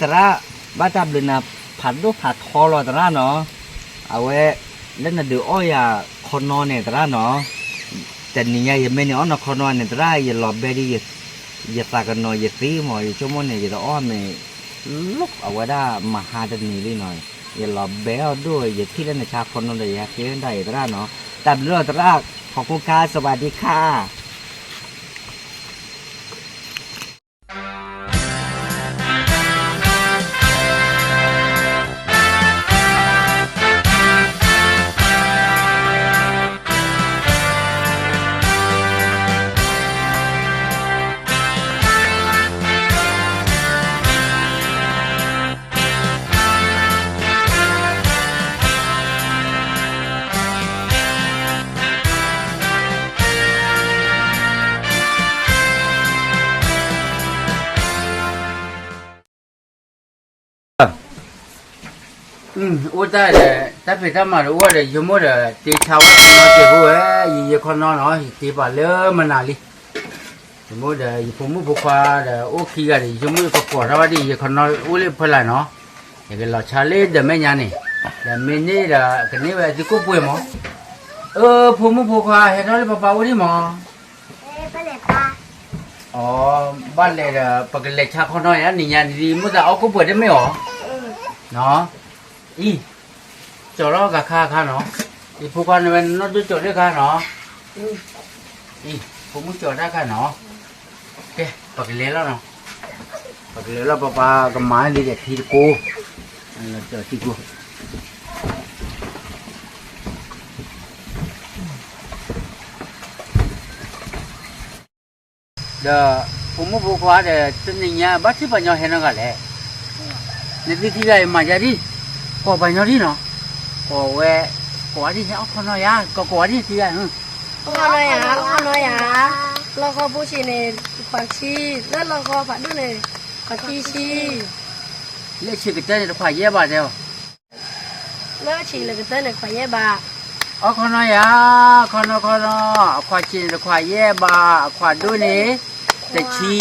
ตระบ้าจับเลยนะผัดดูผัดคอรอตระเนาะเอาไว้เล่นน่ะดูอ้อยคนนอนเนี่ยตระเนาะแต่นี่ยังไม่เนี่ยอ๋อคนนอนเนี่ยตระอย่าหลบไปดิอย่าตากันหน่อยอย่าตีหมออย่าชั่วโมงเนี่ยอย่าอ้อมเนี่ยลุกเอาไว้ได้มาหาจะหนีดิหน่อยอย่าหลบเบลด้วยอย่าที่เล่นในชาคนนอนเลยอย่าเกินได้ตระเนาะแต่เรื่องตระขอบคุณค่ะสวัสดีค่ะ我在的，在北他妈的，我的有么的地超我那结果也看到了，地把了么哪里？有么的，父母不花的，我去个的，有么个过啥的，也看到我的回来喏，那个老查嘞的没伢呢，的没呢的，肯定会就过不嘛。父母不花，还他的爸爸我的嘛。不来吧。哦，บ้านเลยเด้อปกติชาคนน้อยนี่ยันดีมุดเอาก็ปวดได้ไหมอ๋อเนาะอีจอดรอกับข้าเนาะอีผู้กันมันนอดจอดด้วยข้าเนาะอีผมมุดจอดได้ข้าเนาะโอเคปกติแล้วเนาะปกติแล้วป้ากับหมาดีเด็ดทีกูเราจอดที่กูเด้อผมมุดผู้ว่าเด้อตัวนี้เนี่ยบัดที่ปัญญาเห็นแล้วกันแหละในที่ใดมาจะดิก็ปัญญาดิเนาะก็เวก็ว่าดิเอาคนน้อยก็ว่าดิที่ใดคนน้อยเราก็ผู้ชีในปักชีแล้วเราก็ปัดด้วยในปักชีเลี้ยชีกเต้นจะขวายเย่บาเดียวแล้วชีเลยก็เต้นในขวายบาเอาคนน้อยคนน้อยขวายชีจะขวายเย่บาขวายด้วยนี่แต่ชี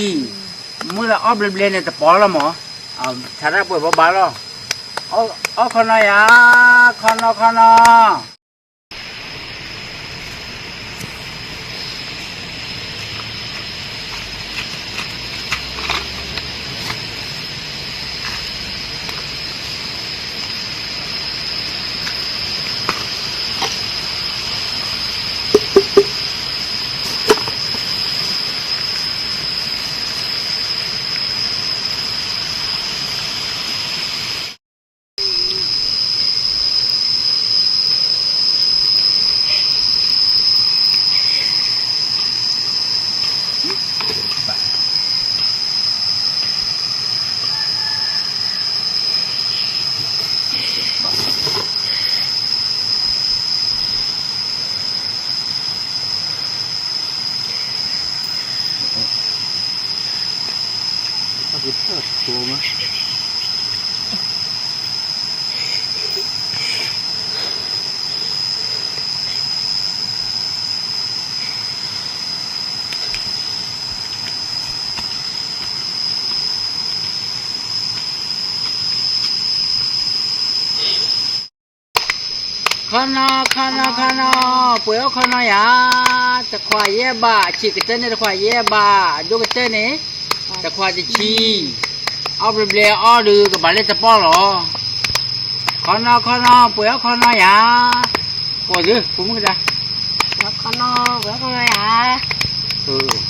เมื่อเราอ้อมเบลเนี่ยจะปอแล้วหมอเอาชาระป่วยบ้าแล้วเอาคนน้อยคนน้อยเอาไปเปิดตัวมั้ยข้าป่วยเอาข้าน้อยจะควายเย่บ่าชีกเต้นจะควายเย่บ่าดูกเต้นนี่จะควายจะชีเอาเปลี่ยนอ้อดูกับบาเล่จะป้อหรอข้าน้อยป่วยเอาข้าน้อยปวดดื้อผมก็ได้คนน้อย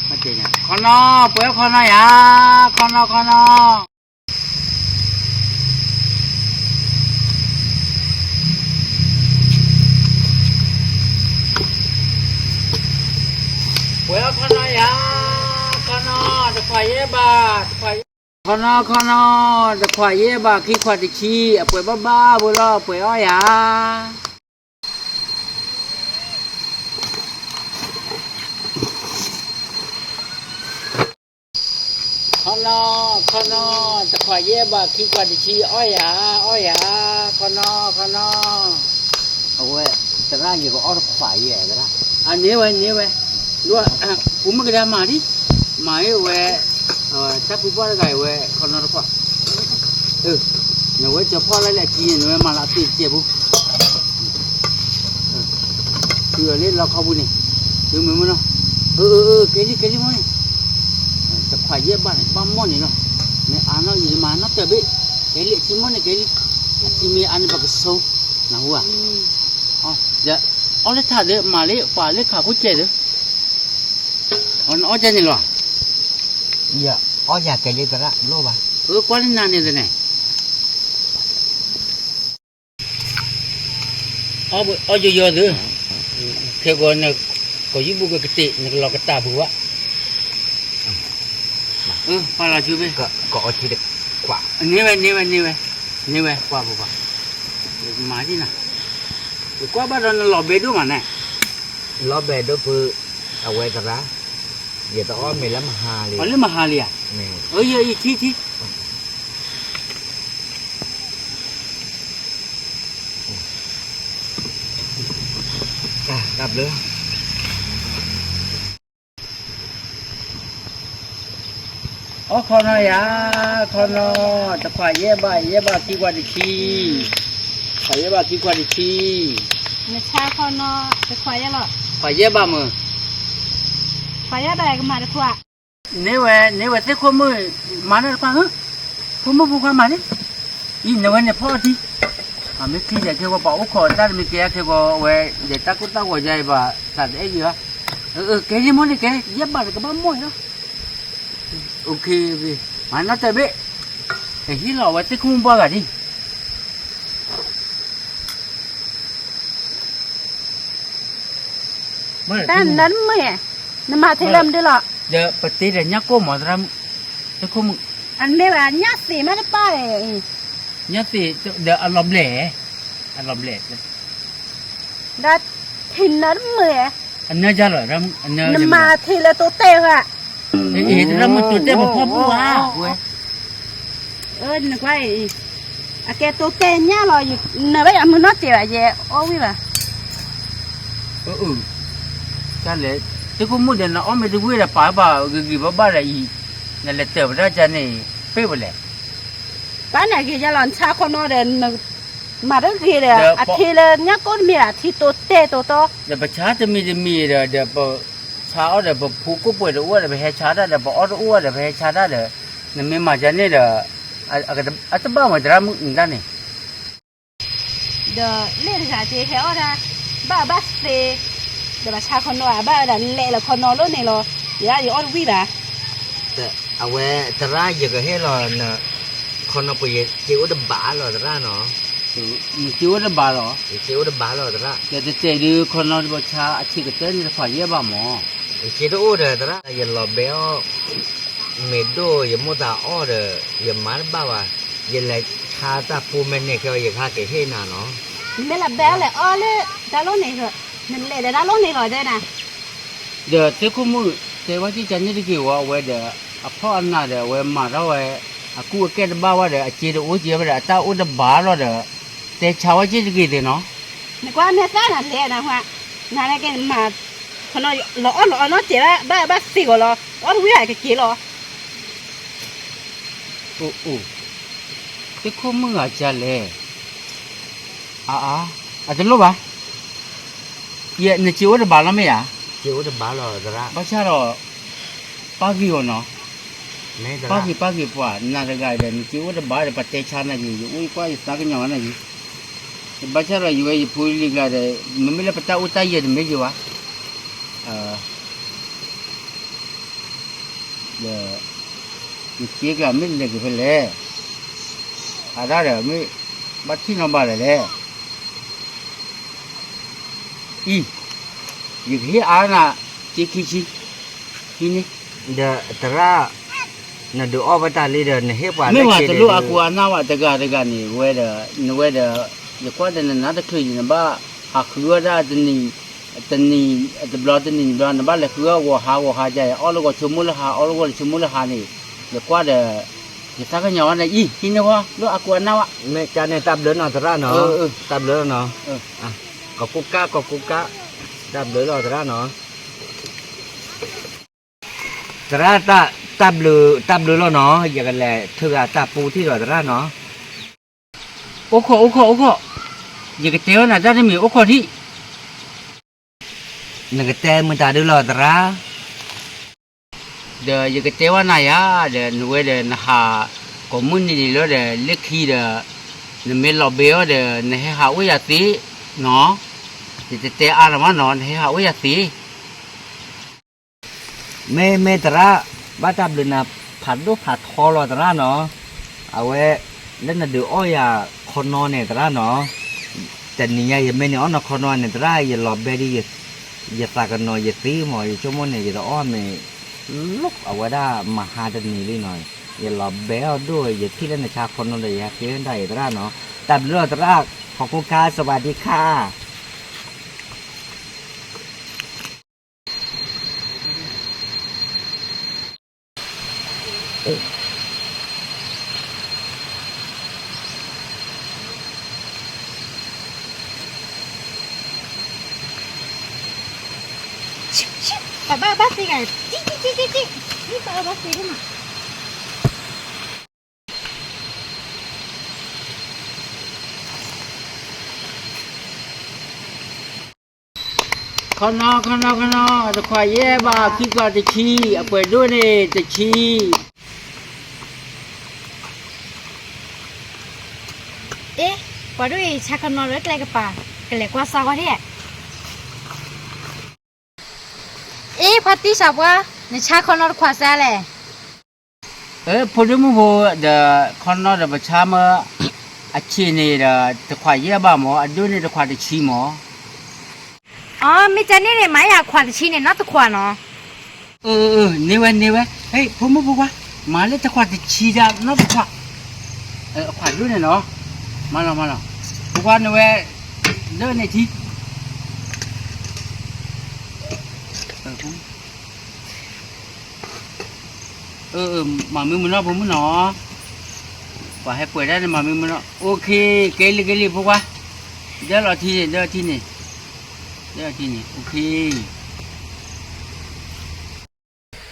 ไม่เจ๋งอ่ะข้าน้อยป่วยเอาข้าน้อยข้าน้อยป่วยเอาข้าน้อยจะควายเย่บ่าข้าน้อยจะควายเย่บ่าขี้ควายจะขี้ป่วยบ้าบุรุษป่วยอ้อยข้าน้อยจะควายเย่บ่าขี้ควายจะขี้อ้อยข้าน้อยเอาไว้แต่ร่างอยู่ก็อ้อควายแย่กันละอันนี้ไว้รู้ผมไม่ได้มาดิมาไอ้เว้ถ้าผู้ว่าได้ไว้คนนั้นก็ nó với choพ่อlại kia nó mà là tiền chè bu chưa lên lo không bu này chưa mới muốn nó cái gì mới tập phải dễ bạn ba món này nó này ăn nó gì mà nó tệ bị cái lệ chim món này cái chim mi ăn bằng cái sâu nào hua dạ ở đây thả đấy mà lấy quả lấy cả cút chè đấy ở trên này rồi dạ ở nhà cái gì đó lô bà qua đến nào này này ở giờ nữa khi còn có những bữa cái tệ nó lọc cái tà bữa phải là chưa biết có chỉ được quả như vậy quả má gì nè quả bắt đầu nó lọc bể đúng mà nè lo bè đó vừa ở quê ta ra giờ tao mày lắm hà liền ở đây mà hà liền nè ở giờ thi đạp nữa con này con nó tập phải dễ bà kia qua đi chi phải dễ bà kia qua đi chi người cha con nóจะควายยังหรอ phải dễ bà mà ควายยังได้ก็มาได้ทั่ว nếu mà thế không mới mà nó qua hả không mới qua mà đấy in nếu anh phô đi à mấy khi để kêu bảo khổ ta mấy kia kêu về để ta cũng tao gọi dây và thật đấy gì đó cái gì món này cái dép bà cái bám môi đó ok mà nó tới biết cái gì lò vậy thế không bao cả điแต่นั้นไม่น้ำมาเทลมด้วยหรอ giờ bật tí là nhắc cô mà ra thế không อันไม่ว่าญาติสีไม่ได้ป้าเลย nhắc thì để ăn lòm lẻ ได้ทินนั้นไม่ ăn nơi ra rồi ra ăn nơi น้ำมาเทเลตัวเตะอ่ะ thì ra một chút tép một phong bùaนึกว่าไอ้แกตัวเตะเนี่ยรออยู่เนยไปอ่ะมึงน่าเจ๋อเย่โอ้ยป่ะ cha lẽ thế không muốn để nó ôm cái quê là phải bảo cái bà là gì là lẽ tớ ra cha này phê vào lẽ ป้าไหนกี่จะหลอนชาคนนอเดนมาได้กี่เลยอาทิเลยเนี่ยก็มีอาทิตัวเตะตัวโต để bà chá cho mi rồi để bà chá để bà phụ cô bồi để uống để bà hay chá đó để bà ót uống để bà hay chá đó để mình mà cha này là à tao bảo mà ra mức người ta này เดี๋ยวเล่นจากเจ๊เขาได้บ้าบ้าเซ่เดี๋ยวชาคนนอบ้าแต่เละแล้วคนนอรุ่นนี่รอเดี๋ยวอยู่อ้อนวิ่งอ่ะ เอาไว้ta ra giờ cái hết rồi nè con nó bây chịu đâm bả rồi ta ra nó chịu nó bà rồi chịu đâm bả rồi ta ra để chạy đi con nó bà chá chỉ cái tên là phải dễ bà mỏ chịu đó rồi ta ra giờ lò béo mệt đôi giờ mua ta o rồi giờ má bao à giờ lại khá ta phu men này kêu giờ khá cái hết nào nó ไม่ละแบ๊เลยอ้อเลยดารุ่นนี่เหรอนั่นเละเดี๋ยวดารุ่นนี่รอได้นะ giờ thế không muốn thế quá chỉ chân như thế kiểu à về để à phô ăn nào để về mà ra về à cua cái bao à để chỉ được uống chỉ về để tao uống được bả rồi để thế cháu chỉ cái gì nó นึกว่าเนื้อซ่าน่ะเละนะฮะนั่นแหละแกมาคนนอหล่อเนาะเจ๊บ้าบ้าสิกว่าหรออ้อนวิ่งอะไรกี่หรอ thế không muốn à cha lẽ à thế lúc à vậy này chịu được bả lắm mấy à chịu đâm bả rồi ta ra bả cha rồi ba gì rồi nó này ta ra ba gì quả na cái gai để chịu được bả để bắt tay cha này gì ui quá sao cái nhỏ này gì bả cha rồi vậy phui đi gai để mình mới là bắt tay utai gì mấy gì vậy để chỉ cái mình là cái phải lẽ à đó là mới bắt khi nó bà lại lẽ y việc hết ai là chỉ khi này giờ ta ra nè được ở ta đi rồi nè hết quả mấy mà từ lúc aku ăn vào từ cái này về để qua đây là nó đã khơi gì ba khơi ra từ blo nó ba là khơi qua hà chạy ở lúc chum mula hà này để qua để ta cái nhỏ này y khi nào lúc aku ăn vào mẹ cha này tập lớn nào ta ra nó tập lớn nó có cúc cá tập lớn rồi ta ra nó ta ra ta tập lừa rồi nó giờ cái là thưa tập pu thì rồi ta ra nó โอ้โหยังก็เจ้าน่ะได้มีโอ้โหที่ นึกแต่มึงตาดูหล่อตรา เดี๋ยวยังก็เจ้าน่ะยาเดี๋ยวหนูเดี๋ยวนะฮะก็มุ่งนี่แล้วเดี๋ยวเล็กขี้เดี๋ยวนี่ไม่หลบเบี้ยวเดี๋ยวนี่ให้หาวิยาตีเนาะจะเจ้าอะไรมาเนาะให้หาวิยาตี แม่ตราบ้าจับเลยนะผัดดูผัดคอหล่อตราเนาะเอาไว้เล่นน่ะดูอ้อยคนนอนเนี่ยตราเนาะแต่นี่ยังไม่เนี่ยอ๋อคนนอนเนี่ยตราอย่าหลบเบดี้อย่าตากันหน่อยอย่าตีหมออย่าชั่วโมงเนี่ยอย่าอ้อนเนี่ยลุกเอาไว้ได้มาหาดันนี่เลยหน่อยอย่าหลบเบลด้วยอย่าที่เล่นในชาคนนอนเลยอย่าเกินได้ตราเนาะแต่เรื่องตราขอบคุณค่ะสวัสดีค่ะ 爸爸谁个？叽，你爸爸谁的嘛？ ข้างนอกจะควายแย่บ้าคิดว่าจะชี้เอาไปด้วยนี่จะชี้ เอ๊ะปอด้วยชาคนนอนเล็กๆกับป่าก็เล็กกว่าซากว่าเนี่ยเอ๊ะพัดที่ชอบว่าในชาคนนอนขวาซาเลย พอดีมึงบอกเดี๋ยวข้างนอกเดี๋ยวประชามาอาชีพนี่เดี๋ยวจะควายแย่บ้าหมออันด้วยนี่จะควายจะชี้หมอ อ๋อไม่จำเนี่ยเลยไหมอยากขวานชิ้นเนี่ยน่าจะขวานเนาะ นี่เว้ยเฮ้ยผมบอกว่ามาเลยจะควายจะชี้จ้ะน่าจะควายควายด้วยเนี่ยเนาะมาแล้วบอกว่านี่เว้ยเดินในที่มามือมันเนาะผมมันเนาะว่าให้เปิดได้มามือมันเนาะโอเคเกลี่พวกว่าเดี๋ยวรอที่นี่โอเค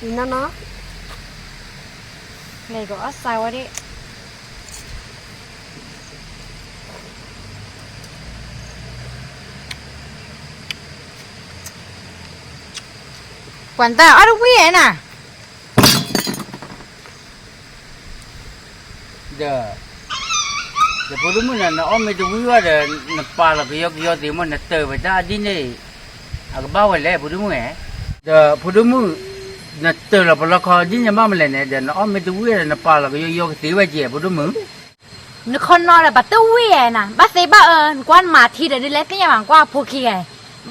นี่นะเนาะเลยก็อัดใส่ไว้ดิกวนตาอัดวิ่งน่ะ เดี๋ยวพอรู้มั้ยนะอ้อมไม่ดูวิวว่าเดี๋ยวนับปลาแล้วก็ยกตีมันนับเตอไปได้ดิเนี่ยอาก็บ้าไว้แล้วพอรู้มั้ยเดี๋ยวพอรู้มั้ยนับเตอแล้วพอเราขอดิเนี่ยบ้ามาเลยเนี่ยเดี๋ยวอ้อมไม่ดูวิวนับปลาแล้วก็ยกตีไว้เจี๊ยพอรู้มั้ย นึกคนนอนเลยบัตเตอร์วี่น่ะบัตเซบ้ากวนมาทีเดียวเล็กก็ยังหวังกว่าพวกขี้ไง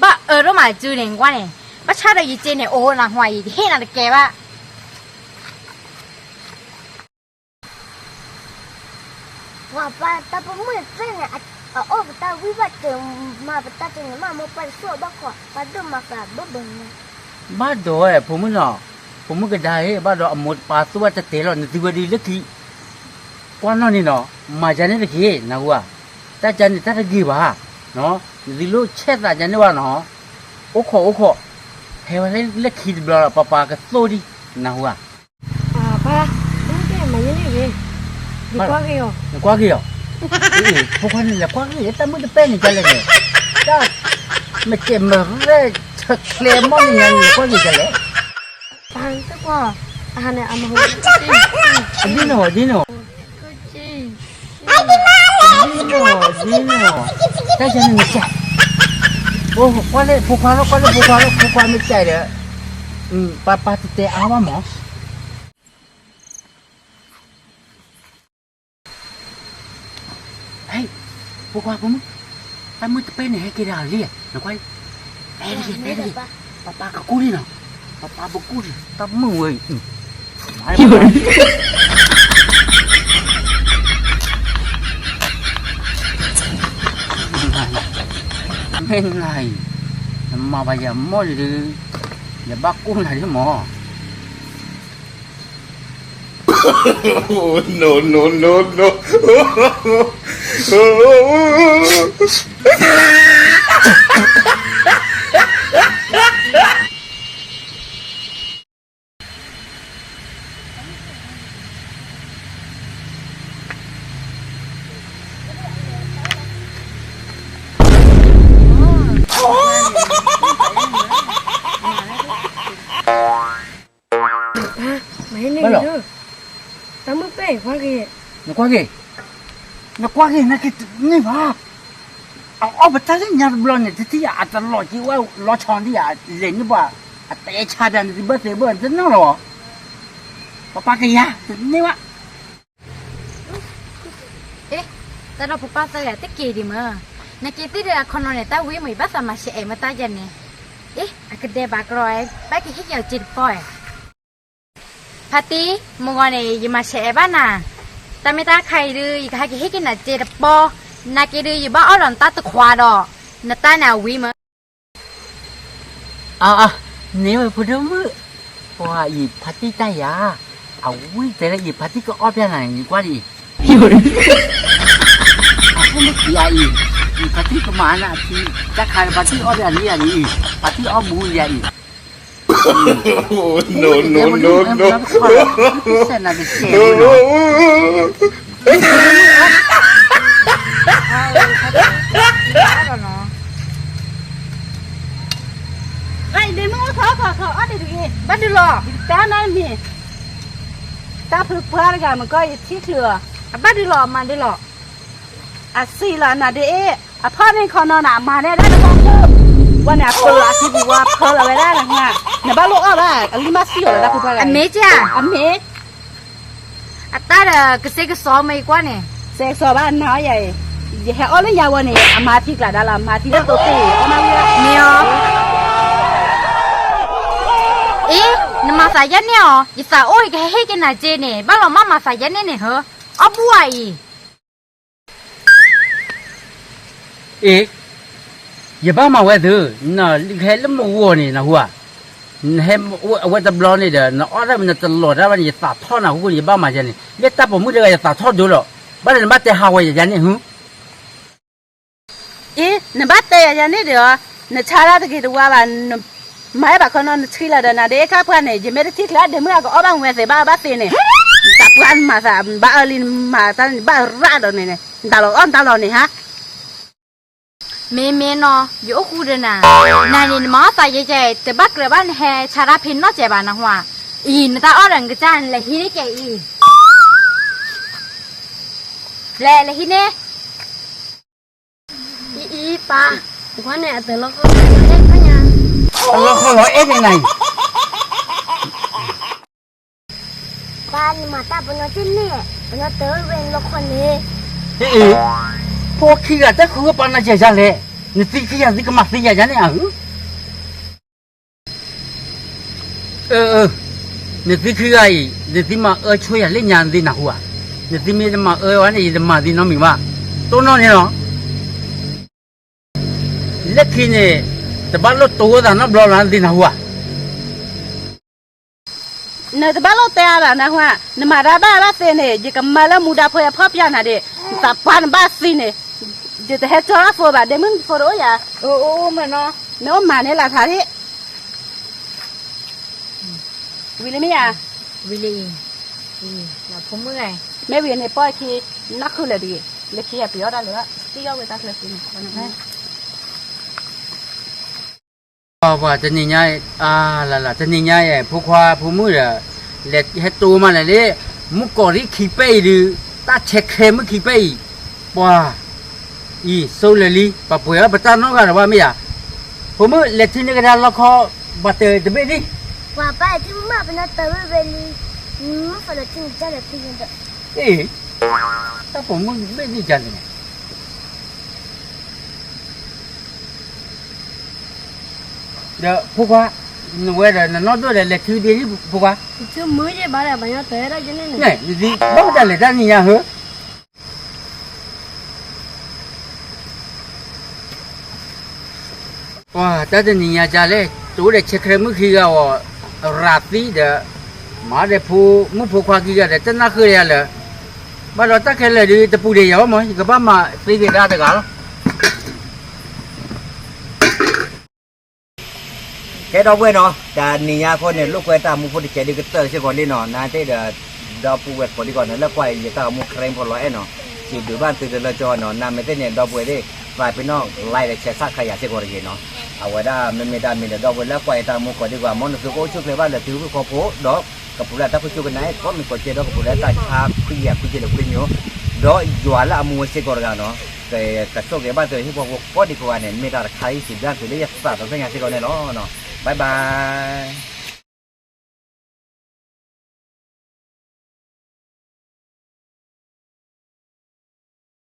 บ้ารู้มาจูเนี่ยกวนเนี่ยบ้าชาติยี่เจเนี่ยโอ้หนักหัวยี่เห็นอะไรแกบ้าว่าป้าตาผมไม่เส้นเนี่ยโอ้ตาวิบัติเจอมาตาเจอมาโมไปสู้บ้าขวาป้าดูมากระบเบิ้งนะ บ้าดอยผมมึงเนาะผมมึงก็ได้บ้าดอยอมดปลาตัวจะเตะเราในที่วันดีเล็กทีกวนนั่นนี่เนาะมาจันนี่เล็กทีนะว่าแต่จันนี่แต่ตะกี้บ้าเนาะดิลูเช็ดละจันนี่ว่าเนาะโอ้โหเฮ้ยวันนี้เล็กทีบลาป้าก็โซดีนะว่า ป้าดูแกมาเยอะเลยดีกว่าเกี่ยว กว่ากี่อ่ะพวกนั้นแหละกว่ากี่แต่มึงจะเป็นยังไงเลยจ้าไม่เจ็บมือเลยเคลมอนยังกว่ากี่กันเลย ป้าสักว่าเนี่ยเอามาหัวดิโน่ก็จริงดิโน่แต่ฉันไม่ใจโอ้กว่าเลยพวกเขาไม่ใจเลยป้าติดเตะเอาว่าหมอเฮ้ยพวกเขาผมแต่มึงจะเป็นยังไงกี่ดาวเรียกนะควายเอ้ยป้าก็กู้ดิเนาะป้าบอกกู้ดิตับมือเว้ยไม่ไรมาไปอย่ามั่วเลยอย่าบ้ากู้อะไรที่หมอ Oh, no. quá kì. nó qua kì nó qua kì nó cái ngay vào ở bên trái nhà lo này thì à tao lo chỉ qua lo chọn đi à lên như vậy à té cha đàn thì bớt thì bớt rất nó rồi papa cái ya như vậy ê tao đâu papa tao là tích kỳ đi mà nãy kia tích là con này tao quý mày bắt sao mà sẽ mà tao dần nè ê à cái đề bạc rồi bác cái hết giờ chịu phơi Pati một con này gì mà sẽ bắt nè ta mới ta khai đưa gì cái hết cái là chịu po nãy kia đưa gì bắt ở lần ta tự khoa đó nãy ta nào quý mà nếu mà phụ nữ qua gì party tay à quý thế là gì party có ở bên này qua đi không biết gì gì party có mà nè thì chắc hay party ở bên này gì party ở bù gì Oh, no, no, no, no. Ai để mua thở ở đây đi. bắt được rồi Ta nói gì? Ta phụ phá cái mà coi thiết lừa. bắt được rồi mà được rồi À xì là nà để à phá nên con nó nà mà này đã được không?วันนี้เปิดอาชีพว่าเปิดอะไรได้ล่ะเนี่ยเนี่ยบ้านลูกอะไรอันนี้มาสิอยู่แล้วคุณพ่ออะไร anh mấy cha อันนี้ à ta là cái xe cái xó mày quá nè เซ็กซ์บ้านน้อยใหญ่อย่าให้อ้อเล่นยาวเนี่ยอามาที่กระดาษละมาที่เล่นตัวตีเอามาเลย nhiều ý nhưng mà xài nhất nè gì xài ôi cái hết cái này trên nè bắt lòng mà xài nhất nè hả ấp buổi ê giờ ba mà quay thử nó hết lắm một vua này nào hùa hết quay tập lo này để nó ở đây mình tập lo ra bây giờ tạt thon nào cũng gì ba mà vậy này biết tập một mũi đây tạt thon đủ rồi bắt đầu bắt tay hao vậy vậy này hử อีเนี่ยบ้านเตยอย่างนี้เดี๋ยวเนี่ยชาลาตะกี้ตัวบ้านไม่บ้านคนนั้นชิลาเดินนะเด็กข้าเพื่อนเนี่ยจะไม่ได้ที่แล้วเดี๋ยวเมื่อก็อ้อบ้างเวสบ้าบ้าเตยเนี่ยจับวันมาสามบ้าลินมาตอนบ้าราดเนี่ยตลอดอ้อมตลอดเนี่ยฮะ mẹ nó dỗ khu đây nè này nhìn má xài vậy chạy từ bắc rồi bán hè chả ra pin nó chạy bà nào hòa ý người ta ở đằng cái chân là hi đấy chạy ý lẹ là hi nè ý ba quán này từ lúc có hết cả nhà nó không nói ép này ba nhưng mà ta vẫn nói trên nè vẫn nói tới bên lúc con này êพวกขี้กะจะคือปานน่ะจะจะเลยนี่สิขี้ยังสิกะมาสิyaเนี่ยนี่สิขี้ไอ้นี่สิมาช่วยเล่นงานดินะหัวนี่สิมีมาวันนี้จะมาดิน้องมีว่าตัวน้องเนี่ยเนาะเล็กขี้เนี่ยแต่บ้านเราตัวดานะบลอลันดินะหัว เนี่ยแต่บ้านเราเตะอะไรนะฮะเนี่ยมาได้บ้านเราเตะเนี่ยจะกับมาแล้วมูดาพยาพบยานะเด็กแต่ปานบ้านสิเนี่ยจะแต่เฮจอร์ฟัวบ้านเดี๋ยวมึงฟัวรู้ยัง ô mà nó เนื้อมาเนี่ยหลักฐานที่วิลลี่ไม่ยัง vì lì là không mưa này ไม่วิลลี่ป้อยคือนักคือเลยดีเลยคืออย่าไปยอดได้เลยที่ยอดไปตักเลยสิวันนั้น ว่าจะนี่ไงล่ะจะนี่ไงผู้ควาผู้มือเล็ดให้ตัวมาเลยมุกกอริขี้ไปหรือตาเช็คเคมขี้ไปว่าอีโซเลลีปะป่วยปะตานอกกันว่าไม่อ่ะผู้มือเล็ดที่นี่ก็ได้ละครบัตเตอร์จะไปดิ ว่าป้าที่มาเป็นนักเตะเวลีมึงฝันจริงจังเลยพี่ยันเด้อ เอ๊ะถ้าผมมึงไม่ดีจังเลยเดี๋ยวผู้ว่าหนูเวลาน้องด้วยเล็ดที่ดีนี่ผู้ว่า chứ mới vậy bà là bà nhớ tới đó cho nên là เนี่ยดีบ้าจังเลยด้านนี้อ่ะเหรอว้าแต่จะนี่อ่ะจ้าเลยตัวเด็กเช็คเคมือขี้ก็ราตรีเด้อมาเด็กผู้มุผู้ควาขี้ก็เด็กจะน่าคืออะไรบ้านเราตั้งแค่เลยดีแต่ผู้เดียวมั้ยก็บ้ามาตีเดียร์ได้กันcái đó quên nó đã nì nhà con này lúc quay ta mua phụ chạy đi cái tờ sẽ còn đi nó na thế là đào phụ quẹt còn đi còn nó quay người ta mua khen còn lõi nó chỉ từ ban từ từ cho nó nằm mấy cái này đào phụ đi vài bên nó lại để chạy sát khai sẽ còn gì nó ở ngoài đó mình đào mình đào phụแล้วquay ta mua còn đi qua món nó cứ cố chút lấy ban là thứ có phố đó กับผู้ใดถ้าผู้ช่วยกันไหนก็มีคนเจอกับผู้ใดตายคาคุยคุยเจอคุยอยู่ดอยยัวละมัวเชกอร์กันเนาะแต่กระโชกเดี๋ยวบ้านตัวที่พวกก็ดีกว่าเนี่ยไม่ได้ใครสิบด้านตัวได้ยักษ์ศาสตร์ตัวเสียงานเชกอร์เนี่ยเนาะบ๊ายบาย